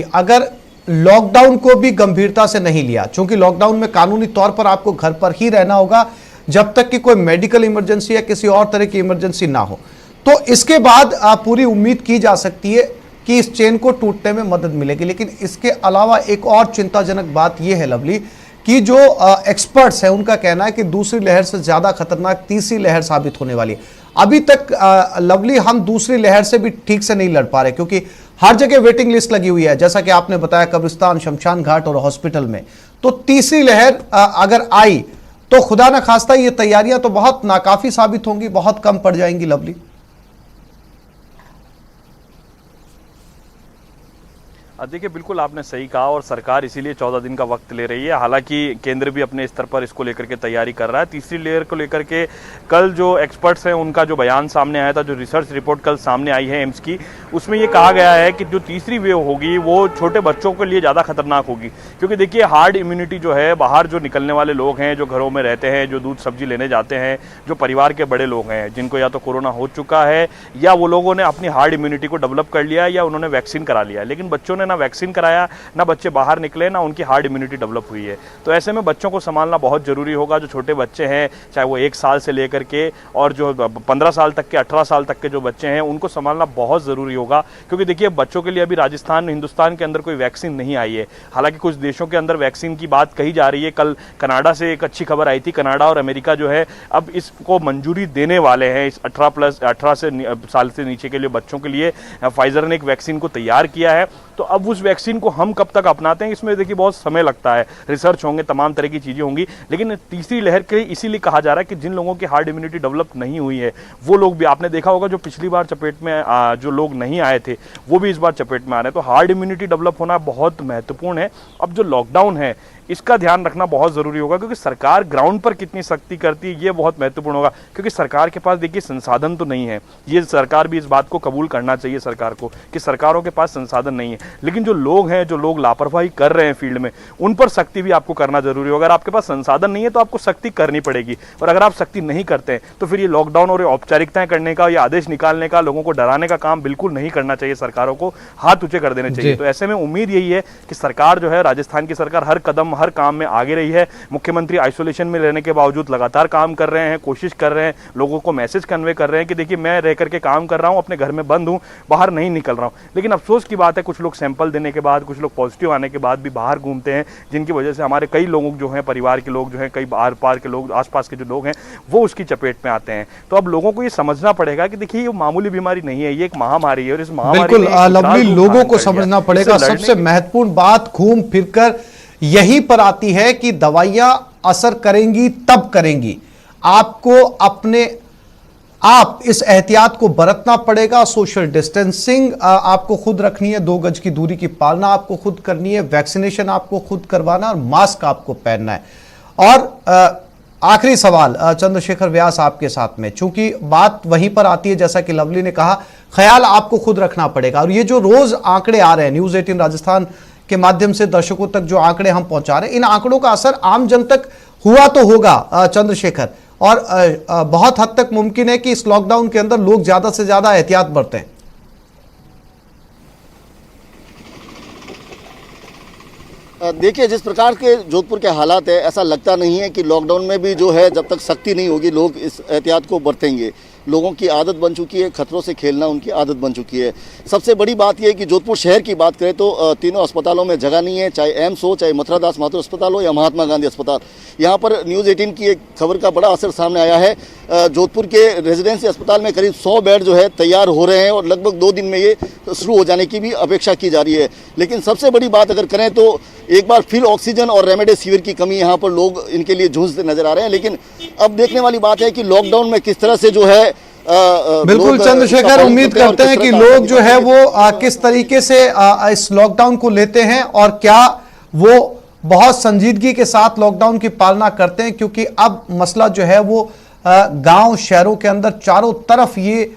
अगर लॉकडाउन को भी गंभीरता से नहीं लिया, क्योंकि लॉकडाउन में कानूनी तौर पर आपको घर पर ही रहना होगा जब तक कि कोई मेडिकल इमरजेंसी या किसी और तरह की इमरजेंसी ना हो, तो इसके बाद पूरी उम्मीद की जा सकती है कि इस चेन को टूटने में मदद मिलेगी। लेकिन इसके अलावा एक और चिंताजनक बात यह है लवली कि जो एक्सपर्ट्स हैं उनका कहना है कि दूसरी लहर से ज्यादा खतरनाक तीसरी लहर साबित होने वाली है। अभी तक लवली हम दूसरी लहर से भी ठीक से नहीं लड़ पा रहे, क्योंकि हर जगह वेटिंग लिस्ट लगी हुई है, जैसा कि आपने बताया कब्रिस्तान, शमशान घाट और हॉस्पिटल में। तो तीसरी लहर अगर आई तो खुदा न खास्ता ये तैयारियां तो बहुत नाकाफी साबित होंगी, बहुत कम पड़ जाएंगी लवली। देखिए, बिल्कुल आपने सही कहा और सरकार इसीलिए 14 दिन का वक्त ले रही है। हालांकि केंद्र भी अपने स्तर पर इसको लेकर के तैयारी कर रहा है। तीसरी लेयर को लेकर के कल जो एक्सपर्ट्स हैं उनका जो बयान सामने आया था, जो रिसर्च रिपोर्ट कल सामने आई है एम्स की, उसमें ये कहा गया है कि जो तीसरी वेव होगी वो छोटे बच्चों के लिए ज़्यादा खतरनाक होगी। क्योंकि देखिए, हार्ड इम्यूनिटी जो है, बाहर जो निकलने वाले लोग हैं, जो घरों में रहते हैं, जो दूध सब्जी लेने जाते हैं, जो परिवार के बड़े लोग हैं जिनको या तो कोरोना हो चुका है या वो लोगों ने अपनी हार्ड इम्यूनिटी को डेवलप कर लिया है या उन्होंने वैक्सीन करा लिया है, लेकिन बच्चों ने ना वैक्सीन कराया, ना बच्चे बाहर निकले, ना उनकी हार्ड इम्यूनिटी डेवलप हुई है। तो ऐसे में बच्चों को संभालना बहुत जरूरी होगा। जो छोटे बच्चे हैं, चाहे वो 1 साल से लेकर के और जो 15 साल तक के, 18 साल तक के जो बच्चे हैं, उनको संभालना बहुत जरूरी होगा। क्योंकि देखिए, बच्चों के लिए अभी राजस्थान, हिंदुस्तान के अंदर कोई वैक्सीन नहीं आई है। हालांकि कुछ देशों के अंदर वैक्सीन की बात कही जा रही है। कल कनाडा से एक अच्छी खबर आई थी, कनाडा और अमेरिका जो है अब इसको मंजूरी देने वाले हैं। इस 18 साल से नीचे के लिए बच्चों के लिए फाइजर ने एक वैक्सीन को तैयार किया है। तो अब उस वैक्सीन को हम कब तक अपनाते हैं, इसमें देखिए बहुत समय लगता है, रिसर्च होंगे, तमाम तरह की चीजें होंगी। लेकिन तीसरी लहर के लिए इसीलिए कहा जा रहा है कि जिन लोगों की हार्ड इम्यूनिटी डेवलप नहीं हुई है वो लोग भी, आपने देखा होगा जो पिछली बार चपेट में जो लोग नहीं आए थे वो भी इस बार चपेट में आ रहे हैं। तो हार्ड इम्यूनिटी डेवलप होना बहुत महत्वपूर्ण है। अब जो लॉकडाउन है इसका ध्यान रखना बहुत जरूरी होगा, क्योंकि सरकार ग्राउंड पर कितनी सख्ती करती है ये बहुत महत्वपूर्ण होगा। क्योंकि सरकार के पास देखिए संसाधन तो नहीं है, ये सरकार भी इस बात को कबूल करना चाहिए सरकार को कि सरकारों के पास संसाधन नहीं है। लेकिन जो लोग हैं, जो लोग लापरवाही कर रहे हैं फील्ड में, उन पर सख्ती भी आपको करना जरूरी होगा। अगर आपके पास संसाधन नहीं है तो आपको सख्ती करनी पड़ेगी, और अगर आप सख्ती नहीं करते हैं तो फिर ये लॉकडाउन और औपचारिकताएं करने का, ये आदेश निकालने का, लोगों को डराने का काम बिल्कुल नहीं करना चाहिए। सरकारों को हाथ ऊंचे कर देने चाहिए। तो ऐसे में उम्मीद यही है कि सरकार जो है, राजस्थान की सरकार हर कदम, हर काम में आगे रही है। मुख्यमंत्री आइसोलेशन में रहने के बावजूद लगातार काम कर रहे हैं, कोशिश कर रहे हैं, लोगों को मैसेज कन्वे कर रहे हैं कि देखिए मैं रह करके काम कर रहा हूं, अपने घर में बंद हूं, बाहर नहीं निकल रहा हूं। लेकिन अफसोस की बात है, कुछ लोग सैंपल देने के बाद, कुछ लोग पॉजिटिव आने के बाद भी बाहर घूमते हैं, जिनकी वजह से हमारे कई लोग जो हैं, परिवार के लोग जो हैं, कई आर पार के लोग, आसपास के जो लोग हैं, वो उसकी चपेट में आते हैं। तो अब लोगों को ये समझना पड़ेगा कि देखिए ये मामूली बीमारी नहीं है, ये एक महामारी है, और इस महामारी बिल्कुल लोगों को समझना पड़ेगा। सबसे महत्वपूर्ण बात घूम फिरकर यहीं पर आती है कि दवाइयां असर करेंगी तब करेंगी, आपको आप इस एहतियात को बरतना पड़ेगा। सोशल डिस्टेंसिंग आपको खुद रखनी है, 2 गज की दूरी की पालना आपको खुद करनी है, वैक्सीनेशन आपको खुद करवाना और मास्क आपको पहनना है। और आखिरी सवाल चंद्रशेखर व्यास आपके साथ में, चूंकि बात वहीं पर आती है जैसा कि लवली ने कहा, ख्याल आपको खुद रखना पड़ेगा। और ये जो रोज आंकड़े आ रहे हैं, न्यूज 18 राजस्थान के माध्यम से दर्शकों तक जो आंकड़े हम पहुंचा रहे हैं, इन आंकड़ों का असर आम जन तक हुआ तो होगा चंद्रशेखर, और बहुत हद तक मुमकिन है कि इस लॉकडाउन के अंदर लोग ज्यादा से ज्यादा एहतियात बरतें। देखिए, जिस प्रकार के जोधपुर के हालात है, ऐसा लगता नहीं है कि लॉकडाउन में भी जो है, जब तक सख्ती नहीं होगी, लोग इस एहतियात को बरतेंगे। लोगों की आदत बन चुकी है, खतरों से खेलना उनकी आदत बन चुकी है। सबसे बड़ी बात यह है कि जोधपुर शहर की बात करें तो तीनों अस्पतालों में जगह नहीं है, चाहे एम्स हो, चाहे मथुरा दास माथुर अस्पताल हो या महात्मा गांधी अस्पताल। यहाँ पर न्यूज़ 18 की एक खबर का बड़ा असर सामने आया है। जोधपुर के रेजिडेंसी अस्पताल में करीब 100 बेड जो है तैयार हो रहे हैं, और लगभग 2 दिन में ये शुरू हो जाने की भी अपेक्षा की जा रही है। लेकिन सबसे बड़ी बात अगर करें तो एक बार फिर ऑक्सीजन और रेमडेसिविर की कमी, यहाँ पर लोग इनके लिए जूझते नजर आ रहे हैं। लेकिन अब देखने वाली बात है कि लॉकडाउन में किस तरह से जो है बिल्कुल चंद्रशेखर, उम्मीद करते हैं कि लोग जो है वो किस तरीके से इस लॉकडाउन को लेते हैं और क्या वो बहुत संजीदगी के साथ लॉकडाउन की पालना करते हैं, क्योंकि अब मसला जो है वो गांव शहरों के अंदर चारों तरफ ये